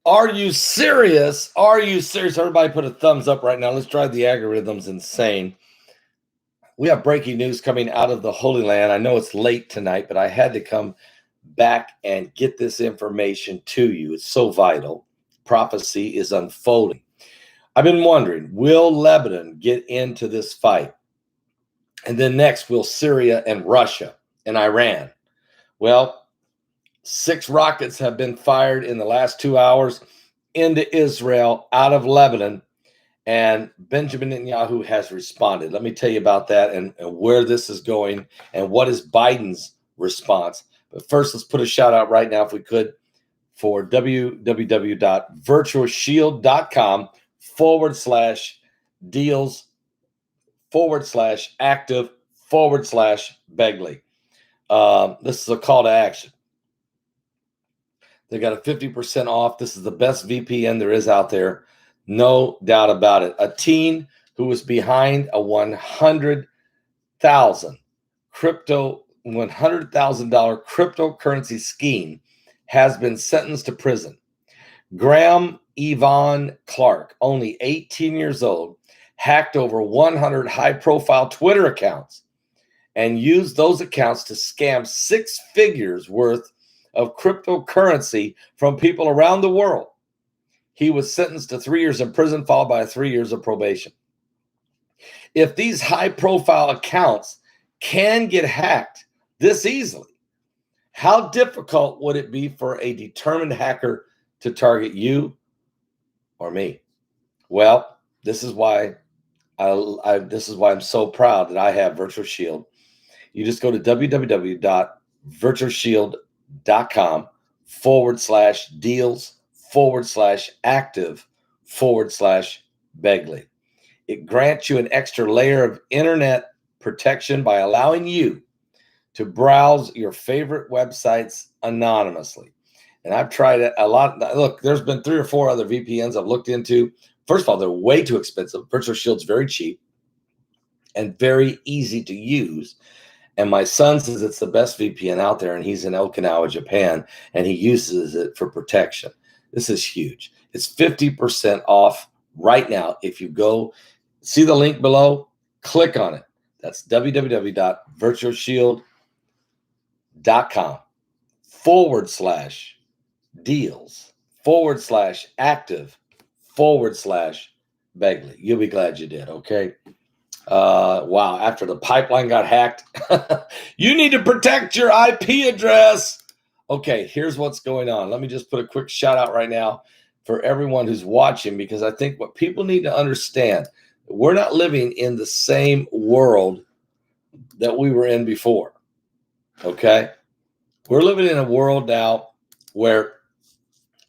Are you serious? Are you serious? Everybody put a thumbs up right now. Let's drive the algorithms insane. We have breaking news coming out of the Holy Land. I know it's late tonight, but I had to come back and get this information to you. It's so vital. Prophecy is unfolding. I've been wondering, will Lebanon get into this fight? And then next, will Syria and Russia and Iran? Well, 6 rockets have been fired in the last 2 hours into Israel out of Lebanon, and Benjamin Netanyahu has responded. Let me tell you about that and where this is going and what is Biden's response. But first, let's put a shout out right now, if we could, for www.virtualshield.com/deals/active/Begley. This is a call to action. They got a 50% off. This is the best VPN there is out there. No doubt about it. A teen who was behind a $100,000 cryptocurrency scheme has been sentenced to prison. Graham Yvonne Clark, only 18 years old, hacked over 100 high-profile Twitter accounts and used those accounts to scam 6 figures worth of cryptocurrency from people around the world. He was sentenced to 3 years in prison, followed by 3 years of probation. If these high-profile accounts can get hacked this easily, how difficult would it be for a determined hacker to target you or me? Well, this is why I'm so proud that I have Virtual Shield. You just go to www.virtualshield.com/deals/active/Begley. It grants you an extra layer of internet protection by allowing you to browse your favorite websites anonymously. And I've tried it a lot. Look, there's been 3 or 4 other VPNs I've looked into. First of all, they're way too expensive. Virtual Shield's very cheap and very easy to use. And my son says it's the best VPN out there, and he's in Okinawa, Japan, and he uses it for protection. This is huge. It's 50% off right now. If you go see the link below, click on it. That's www.virtualshield.com/deals/active/Begley. You'll be glad you did, okay? Wow, after the pipeline got hacked, you need to protect your IP address. Okay, here's what's going on. Let me just put a quick shout out right now for everyone who's watching, because I think what people need to understand, we're not living in the same world that we were in before. Okay? We're living in a world now where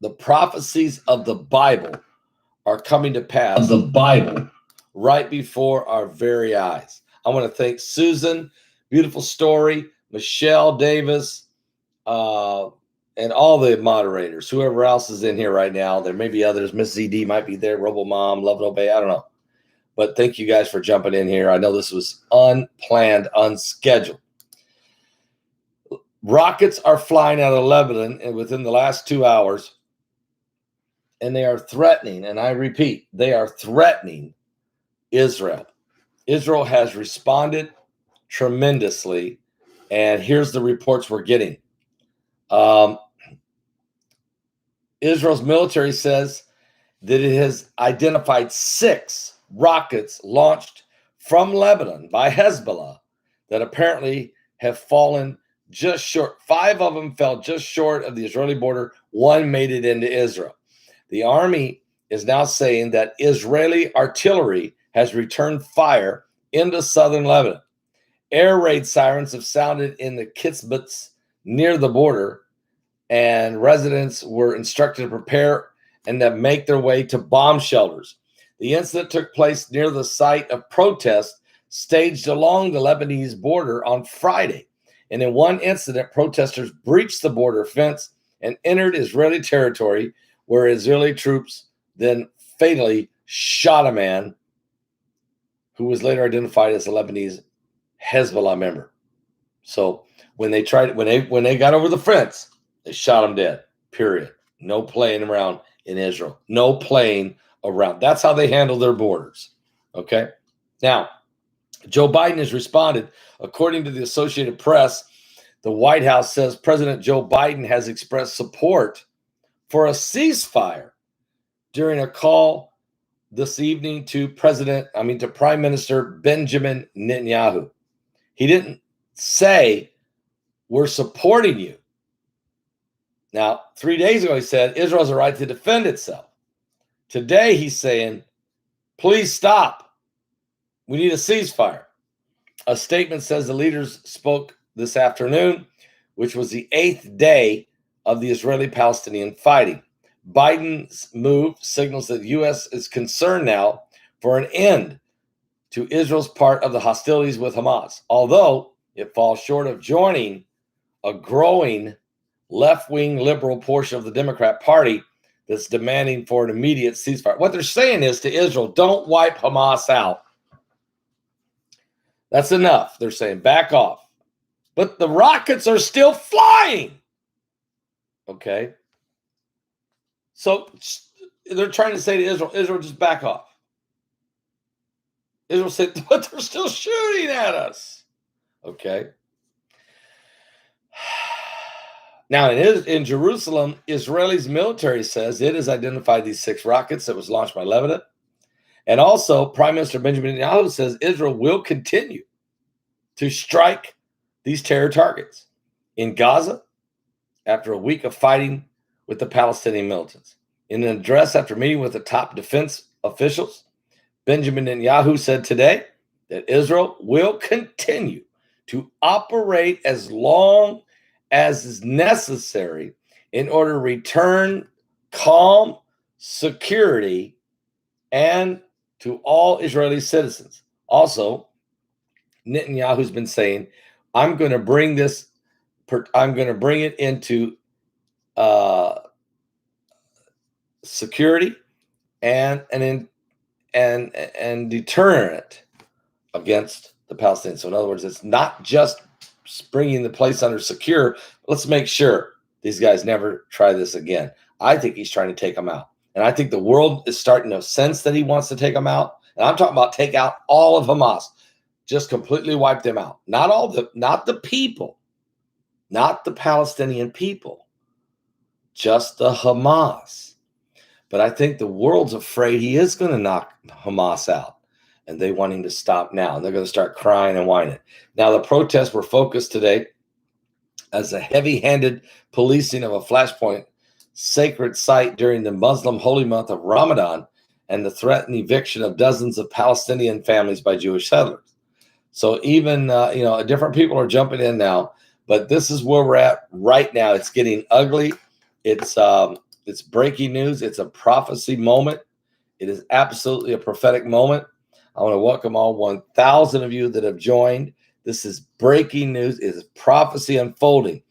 the prophecies of the Bible are coming to pass. The Bible. Right before our very eyes. I want to thank Susan, beautiful story, Michelle Davis, and all the moderators, whoever else is in here right now. There may be others. Miss ZD might be there, RoboMom, Love and Obey, I don't know. But thank you guys for jumping in here. I know this was unplanned, unscheduled. Rockets are flying out of Lebanon and within the last 2 hours, and they are threatening, and I repeat, they are threatening Israel. Israel has responded tremendously, and here's the reports we're getting. Israel's military says that it has identified 6 rockets launched from Lebanon by Hezbollah that apparently have fallen just short. 5 of them fell just short of the Israeli border. 1 made it into Israel. The army is now saying that Israeli artillery has returned fire into southern Lebanon. Air raid sirens have sounded in the kibbutz near the border, and residents were instructed to prepare and to make their way to bomb shelters. The incident took place near the site of protests staged along the Lebanese border on Friday. And in one incident, protesters breached the border fence and entered Israeli territory, where Israeli troops then fatally shot a man who was later identified as a Lebanese Hezbollah member. So when they got over the fence, they shot him dead. Period. No playing around in Israel. No playing around. That's how they handle their borders. Okay. Now, Joe Biden has responded. According to the Associated Press, the White House says President Joe Biden has expressed support for a ceasefire during a call this evening to Prime Minister Benjamin Netanyahu. He didn't say, we're supporting you. Now, 3 days ago, he said Israel has a right to defend itself. Today, he's saying, please stop. We need a ceasefire. A statement says the leaders spoke this afternoon, which was the 8th day of the Israeli-Palestinian fighting. Biden's move signals that the U.S. is concerned now for an end to Israel's part of the hostilities with Hamas, although it falls short of joining a growing left-wing liberal portion of the Democrat Party that's demanding for an immediate ceasefire. What they're saying is to Israel, don't wipe Hamas out. That's enough. They're saying, back off. But the rockets are still flying. Okay. So they're trying to say to Israel, just back off. Israel said, but they're still shooting at us. Okay. Now, in Jerusalem, Israel's military says it has identified these 6 rockets that was launched by Lebanon. And also, Prime Minister Benjamin Netanyahu says Israel will continue to strike these terror targets in Gaza after a week of fighting with the Palestinian militants. In an address after meeting with the top defense officials, Benjamin Netanyahu said today that Israel will continue to operate as long as is necessary in order to return calm, security, and to all Israeli citizens. Also, Netanyahu's been saying, I'm going to bring it into security and deterrent against the Palestinians. So in other words, it's not just bringing the place under secure. Let's make sure these guys never try this again. I think he's trying to take them out. And I think the world is starting to sense that he wants to take them out. And I'm talking about take out all of Hamas. Just completely wipe them out. Not the people, not the Palestinian people, just the Hamas. But I think the world's afraid he is going to knock Hamas out. And they want him to stop now. And they're going to start crying and whining. Now, the protests were focused today as a heavy-handed policing of a flashpoint sacred site during the Muslim holy month of Ramadan and the threatened eviction of dozens of Palestinian families by Jewish settlers. So even, different people are jumping in now. But this is where we're at right now. It's getting ugly. It's breaking news. It's a prophecy moment. It is absolutely a prophetic moment. I want to welcome all 1,000 of you that have joined. This is breaking news. It is prophecy unfolding.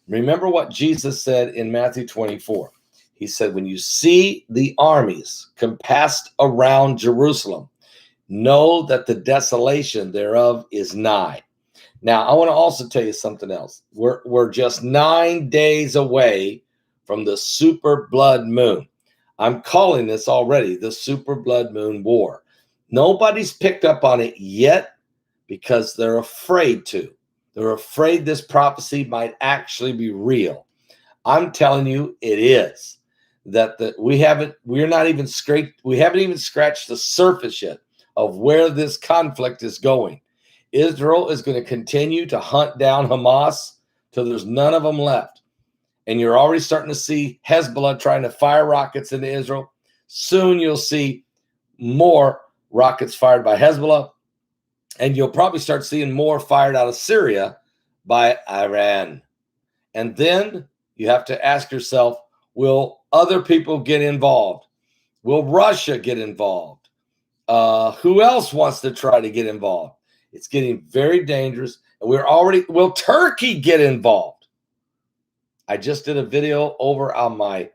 Remember what Jesus said in Matthew 24. He said, when you see the armies compassed around Jerusalem, know that the desolation thereof is nigh. Now, I want to also tell you something else. We're just 9 days away from the super blood moon. I'm calling this already the super blood moon war. Nobody's picked up on it yet because they're afraid to. They're afraid this prophecy might actually be real. I'm telling you, it is. We haven't even scratched the surface yet of where this conflict is going. Israel is going to continue to hunt down Hamas till there's none of them left. And you're already starting to see Hezbollah trying to fire rockets into Israel. Soon you'll see more rockets fired by Hezbollah. And you'll probably start seeing more fired out of Syria by Iran. And then you have to ask yourself, will other people get involved? Will Russia get involved? Who else wants to try to get involved? It's getting very dangerous. And will Turkey get involved? I just did a video over on my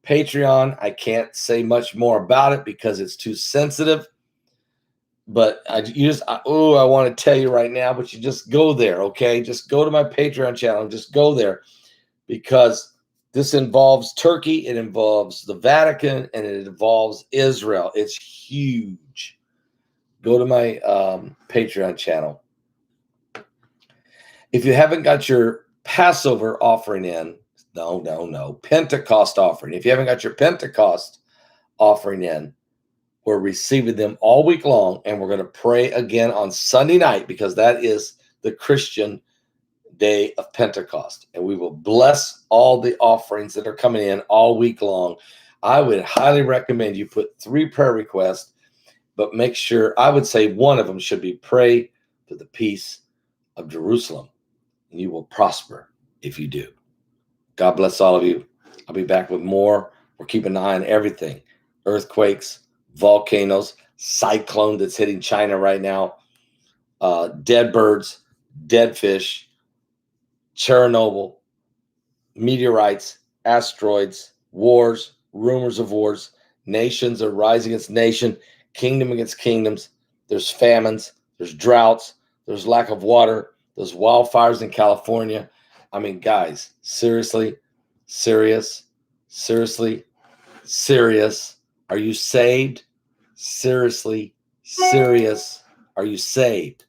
Patreon. I can't say much more about it because it's too sensitive. But I want to tell you right now, but you just go there, okay? Just go to my Patreon channel and just go there because This involves Turkey, it involves the Vatican, and it involves Israel. It's huge. Go to my Patreon channel. If you haven't got your Passover offering in, no, Pentecost offering. If you haven't got your Pentecost offering in, we're receiving them all week long, and we're going to pray again on Sunday night because that is the Christian day of Pentecost, and we will bless all the offerings that are coming in all week long. I would highly recommend you put 3 prayer requests, but make sure, I would say one of them should be pray for the peace of Jerusalem, and you will prosper if you do. God bless all of you. I'll be back with more. We're keeping an eye on everything. Earthquakes, volcanoes, cyclone that's hitting China right now, dead birds, dead fish, Chernobyl, meteorites, asteroids, wars, rumors of wars, nations are rising against nation, kingdom against kingdoms. There's famines, there's droughts, there's lack of water, there's wildfires in California. I mean, guys, seriously, serious. Are you saved? Seriously, serious. Are you saved?